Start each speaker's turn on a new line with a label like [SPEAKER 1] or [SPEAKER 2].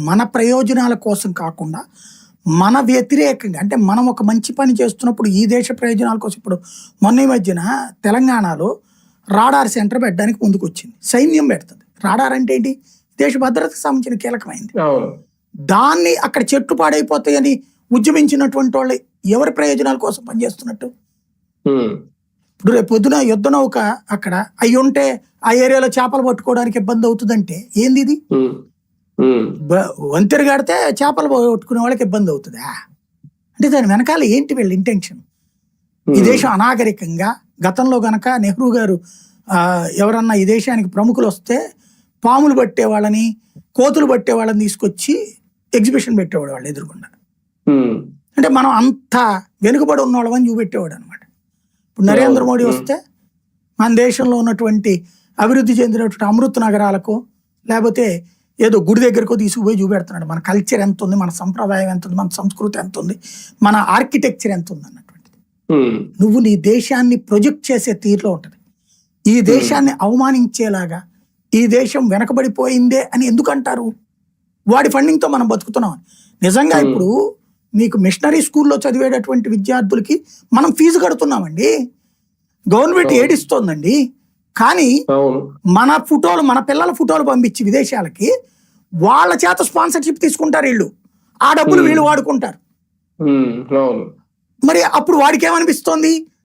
[SPEAKER 1] మన ప్రయోజనాల కోసం కాకుండా మన వ్యతిరేకంగా, అంటే మనం ఒక మంచి పని చేస్తున్నప్పుడు ఈ దేశ ప్రయోజనాల కోసం. ఇప్పుడు మొన్న ఈ మధ్యన తెలంగాణలో రాడార్ సెంటర్ పెట్టడానికి ముందుకు వచ్చింది, సైన్యం పెడుతుంది. రాడార్ అంటే ఏంటి? దేశ భద్రతకు సంబంధించిన కీలకమైంది. దాన్ని అక్కడ చెట్లు పాడైపోతాయని ఉద్యమించినటువంటి వాళ్ళు ఎవరి ప్రయోజనాల కోసం పనిచేస్తున్నట్టు? ఇప్పుడు రేపు పొద్దున యుద్ధ నౌక అక్కడ అయి ఉంటే ఆ ఏరియాలో చేపలు పట్టుకోవడానికి ఇబ్బంది అవుతుందంటే ఏంది ఇది? వంతెర కడితే చేపలు పట్టుకునే వాళ్ళకి ఇబ్బంది అవుతుందా? అంటే దాని వెనకాల ఏంటి వీళ్ళ ఇంటెన్షన్? ఈ దేశం అనాగరికంగా, గతంలో గనక నెహ్రూ గారు ఎవరన్నా ఈ దేశానికి ప్రముఖులు వస్తే పాములు పట్టే వాళ్ళని, కోతులు పట్టే వాళ్ళని తీసుకొచ్చి ఎగ్జిబిషన్ పెట్టేవాడు వాళ్ళు ఎదురుకుండా. అంటే మనం అంత వెనుకబడి ఉన్న వాళ్ళని చూపెట్టేవాడు అనమాట. ఇప్పుడు నరేంద్ర మోడీ వస్తే మన దేశంలో ఉన్నటువంటి అభివృద్ధి చెందినటువంటి అమృత్ నగరాలకు, లేకపోతే ఏదో గుడి దగ్గరకో తీసుకుపోయి చూపెడుతున్నాడు మన కల్చర్ ఎంత ఉంది, మన సంప్రదాయం ఎంత ఉంది, మన సంస్కృతి ఎంత ఉంది, మన ఆర్కిటెక్చర్ ఎంత ఉంది అన్నటువంటిది. నువ్వు నీ దేశాన్ని ప్రొజెక్ట్ చేసే తీరులో ఉంటుంది. ఈ దేశాన్ని అవమానించేలాగా ఈ దేశం వెనకబడిపోయిందే అని ఎందుకు అంటారు? వాడి ఫండింగ్తో మనం బతుకుతున్నాం. నిజంగా ఇప్పుడు మీకు మిషనరీ స్కూల్లో చదివేటటువంటి విద్యార్థులకి మనం ఫీజు కడుతున్నామండి, గవర్నమెంట్ ఏడిస్తోందండి. కానీ మన ఫోటోలు, మన పిల్లల ఫోటోలు పంపించి విదేశాలకి వాళ్ళ చేత స్పాన్సర్షిప్ తీసుకుంటారు వీళ్ళు, ఆ డబ్బులు వీళ్ళు వాడుకుంటారు. మరి అప్పుడు వాడికి ఏమనిపిస్తోంది?